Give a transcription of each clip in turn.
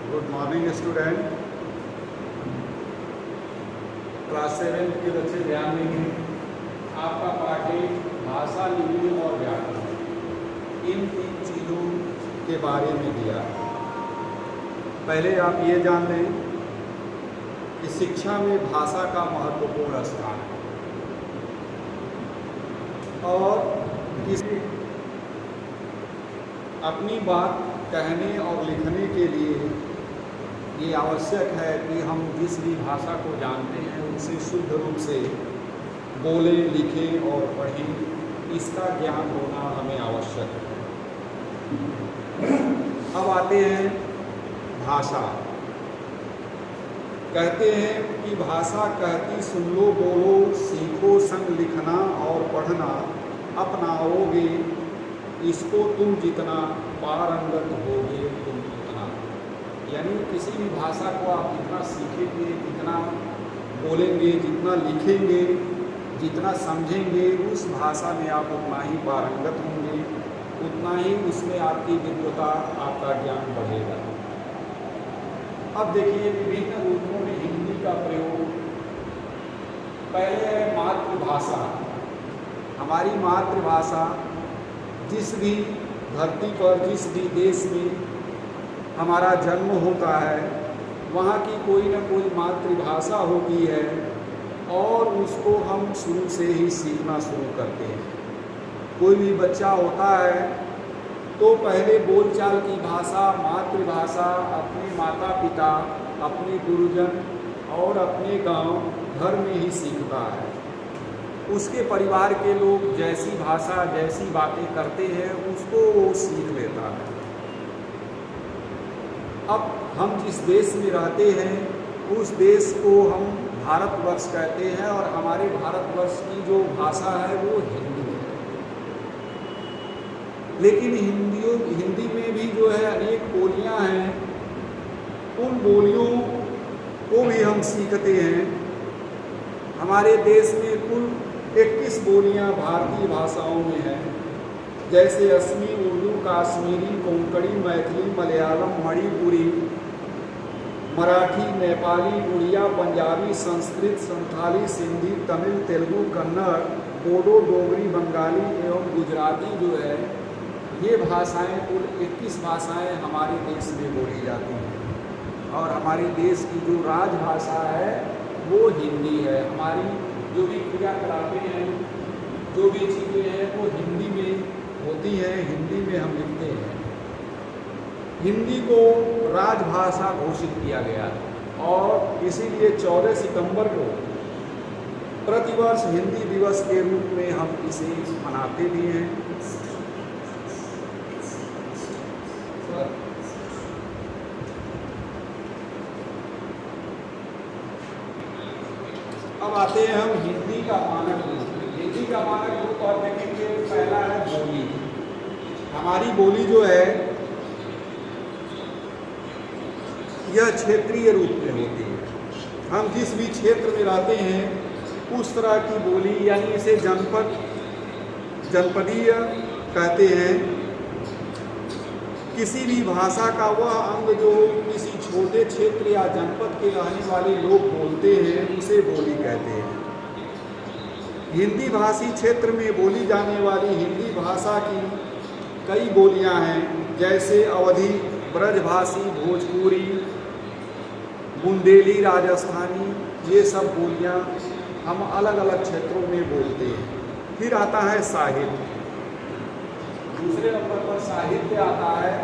Good morning student. Class 7 के बच्चे ध्यान देंगे। आपका पाठ है भाषा, लिपि और व्याकरण। इन 3 चीज़ों के बारे में दिया। पहले आप ये जान लें कि शिक्षा में भाषा का महत्वपूर्ण स्थान है और किसी अपनी बात कहने और लिखने के लिए ये आवश्यक है कि हम जिस भी भाषा को जानते हैं उसे शुद्ध रूप से बोलें, लिखें और पढ़ें। इसका ज्ञान होना हमें आवश्यक है। अब आते हैं भाषा। कहते हैं कि भाषा कहती सुन लो, बोलो, सीखो, संग लिखना और पढ़ना, अपनाओगे इसको तुम जितना, पारंगत होगे तुम उतना। यानी किसी भी भाषा को आप जितना सीखेंगे, जितना बोलेंगे, जितना लिखेंगे, जितना समझेंगे, उस भाषा में आप उतना ही पारंगत होंगे, उतना ही उसमें आपकी विद्वता, आपका ज्ञान बढ़ेगा। अब देखिए विभिन्न रूपों में हिंदी का प्रयोग। पहले है मातृभाषा। हमारी मातृभाषा जिस भी धरती पर, जिस भी देश में हमारा जन्म होता है, वहाँ की कोई न कोई मातृभाषा होती है और उसको हम शुरू से ही सीखना शुरू करते हैं। कोई भी बच्चा होता है तो पहले बोलचाल की भाषा, मातृभाषा अपने माता पिता, अपने गुरुजन और अपने गांव, घर में ही सीखता है। उसके परिवार के लोग जैसी भाषा, जैसी बातें करते हैं उसको वो सीख लेता है। अब हम जिस देश में रहते हैं उस देश को हम भारतवर्ष कहते हैं और हमारे भारतवर्ष की जो भाषा है वो हिंदी है। लेकिन हिंदी में भी जो है अनेक बोलियां हैं। उन बोलियों को भी हम सीखते हैं। हमारे देश में कुल 21 बोलियां भारतीय भाषाओं में हैं, जैसे असमी, उर्दू, काश्मीरी, कोंकणी, मैथिली, मलयालम, मणिपुरी, मराठी, नेपाली, उड़िया, पंजाबी, संस्कृत, संथाली, सिंधी, तमिल, तेलुगु, कन्नड़, बोडो, डोगरी, बंगाली एवं गुजराती जो है, ये भाषाएं कुल 21 भाषाएं हमारे देश में बोली जाती हैं। और हमारे देश की जो राजभाषा है वो हिंदी है। हमारी जो भी क्रियाकलापें हैं, जो भी चीज़ें हैं वो हिंदी में होती हैं, हिंदी में हम लिखते हैं। हिंदी को राजभाषा घोषित किया गया है और इसीलिए 14 सितंबर को प्रतिवर्ष हिंदी दिवस के रूप में हम इसे मनाते भी हैं। अब आते हैं हम हिंदी का मानक रूप। हिंदी का मानक रूप और देखेंगे, पहला है बोली। हमारी बोली जो है यह क्षेत्रीय रूप में होती है। हम जिस भी क्षेत्र में रहते हैं उस तरह की बोली, यानी इसे जनपदीय कहते हैं। किसी भी भाषा का वह अंग जो किसी छोटे क्षेत्र या जनपद के रहने वाले लोग बोलते हैं उसे बोली कहते हैं। हिंदी भाषी क्षेत्र में बोली जाने वाली हिंदी भाषा की कई बोलियां हैं, जैसे अवधी, ब्रजभाषी, भोजपुरी, बुंदेली, राजस्थानी, ये सब बोलियां हम अलग अलग क्षेत्रों में बोलते हैं। फिर आता है साहित्य। दूसरे नंबर पर साहित्य आता है।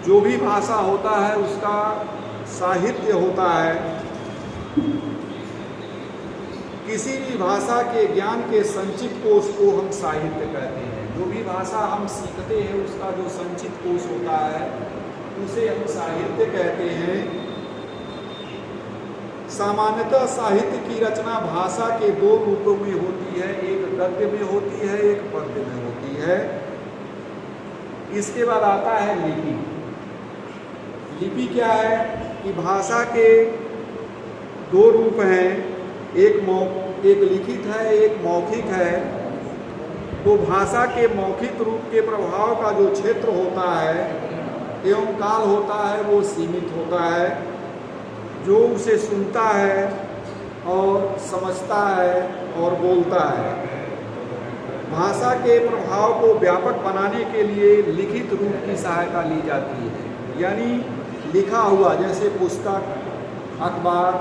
जो भी भाषा होता है उसका साहित्य होता है। किसी भी भाषा के ज्ञान के संचित कोश को हम साहित्य कहते हैं। जो भी भाषा हम सीखते हैं उसका जो संचित कोश होता है उसे हम साहित्य कहते हैं। सामान्यतः साहित्य की रचना भाषा के 2 रूपों में होती है, एक गद्य में होती है, एक पद्य में होती है। इसके बाद आता है लिपि। लिपि क्या है कि भाषा के 2 रूप हैं, एक लिखित है, एक मौखिक है। तो भाषा के मौखिक रूप के प्रभाव का जो क्षेत्र होता है एवं काल होता है वो सीमित होता है। जो उसे सुनता है और समझता है और बोलता है। भाषा के प्रभाव को व्यापक बनाने के लिए लिखित रूप की सहायता ली जाती है। यानी लिखा हुआ, जैसे पुस्तक, अखबार,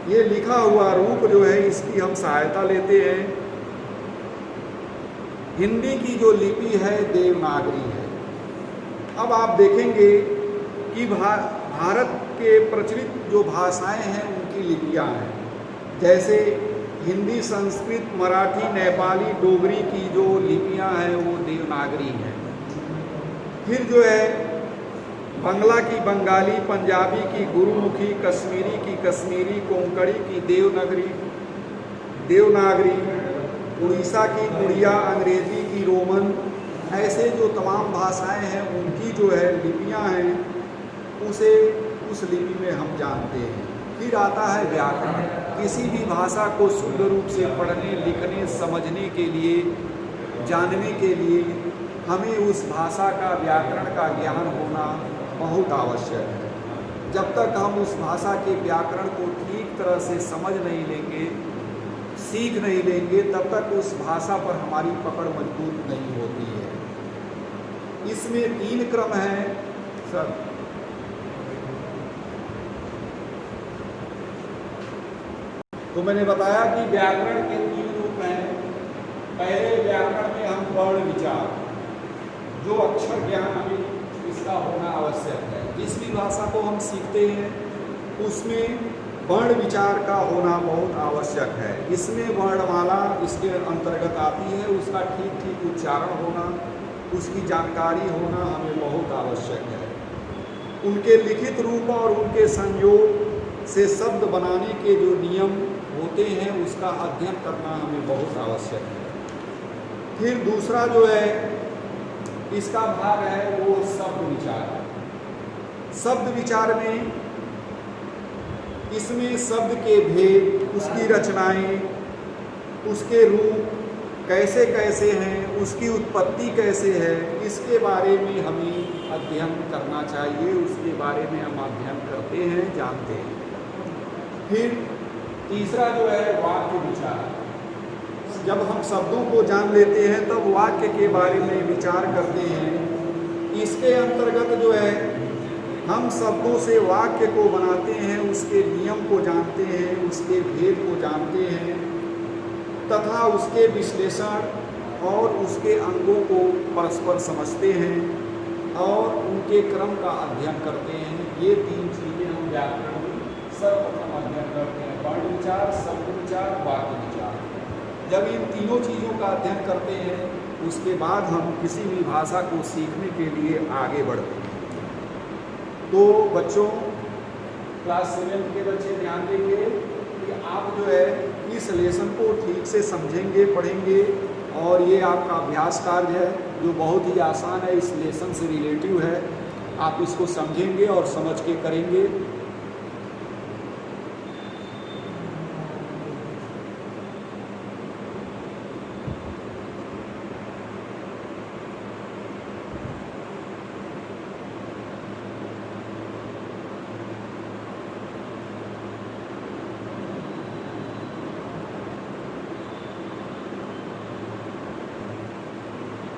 ये लिखा हुआ रूप जो है इसकी हम सहायता लेते हैं। हिंदी की जो लिपि है देवनागरी है। अब आप देखेंगे कि भारत के प्रचलित जो भाषाएं हैं उनकी लिपियां हैं। जैसे हिंदी, संस्कृत, मराठी, नेपाली, डोगरी की जो लिपियां हैं वो देवनागरी हैं। फिर जो है बंगला की बंगाली, पंजाबी की गुरुमुखी, कश्मीरी की कश्मीरी, कोंकणी की देवनागरी, उड़ीसा की उड़िया, अंग्रेजी की रोमन, ऐसे जो तमाम भाषाएं हैं उनकी जो है लिपियां हैं उसे उस लिपि में हम जानते हैं। फिर आता है व्याकरण। किसी भी भाषा को शुद्ध रूप से पढ़ने, लिखने, समझने के लिए, जानने के लिए हमें उस भाषा का, व्याकरण का ज्ञान होना बहुत आवश्यक है। जब तक हम उस भाषा के व्याकरण को ठीक तरह से समझ नहीं लेंगे, सीख नहीं लेंगे, तब तक उस भाषा पर हमारी पकड़ मजबूत नहीं होती है। इसमें 3 क्रम हैं सर। तो मैंने बताया कि व्याकरण के 3 रूप हैं। पहले व्याकरण में हम वर्ण विचार, जो अक्षर ज्ञान हमें इसका होना आवश्यक है। जिस भी भाषा को हम सीखते हैं उसमें वर्ण विचार का होना बहुत आवश्यक है। इसमें वर्णमाला इसके अंतर्गत आती है, उसका ठीक ठीक उच्चारण होना, उसकी जानकारी होना हमें बहुत आवश्यक है। उनके लिखित रूप और उनके संयोग से शब्द बनाने के जो नियम होते हैं उसका अध्ययन करना हमें बहुत आवश्यक है। फिर दूसरा जो है इसका भाग है वो शब्द विचार। शब्द विचार में इसमें शब्द के भेद, उसकी रचनाएं, उसके रूप कैसे कैसे हैं, उसकी उत्पत्ति कैसे है, इसके बारे में हमें अध्ययन करना चाहिए। उसके बारे में हम अध्ययन करते हैं, जानते हैं। फिर तीसरा जो है वाक्य विचार। जब हम शब्दों को जान लेते हैं तब वाक्य के बारे में विचार करते हैं। इसके अंतर्गत जो है हम शब्दों से वाक्य को बनाते हैं, उसके नियम को जानते हैं, उसके भेद को जानते हैं तथा उसके विश्लेषण और उसके अंगों को परस्पर समझते हैं और उनके क्रम का अध्ययन करते हैं। ये 3 चीज़ें हम व्याकरण में सर्वप्रथम अध्ययन करते हैं। वर्ण विचार, शब्द विचार, वाक्य विचार। जब इन तीनों चीज़ों का अध्ययन करते हैं उसके बाद हम किसी भी भाषा को सीखने के लिए आगे बढ़ते हैं। तो बच्चों, क्लास 7 के बच्चे ध्यान देंगे कि आप जो है इस लेसन को ठीक से समझेंगे, पढ़ेंगे और ये आपका अभ्यास कार्य है जो बहुत ही आसान है, इस लेसन से रिलेटिव है। आप इसको समझेंगे और समझ के करेंगे।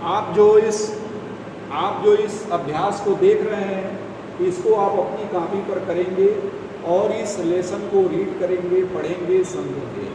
आप जो इस अभ्यास को देख रहे हैं इसको आप अपनी कॉपी पर करेंगे और इस लेसन को रीड करेंगे, पढ़ेंगे, समझेंगे।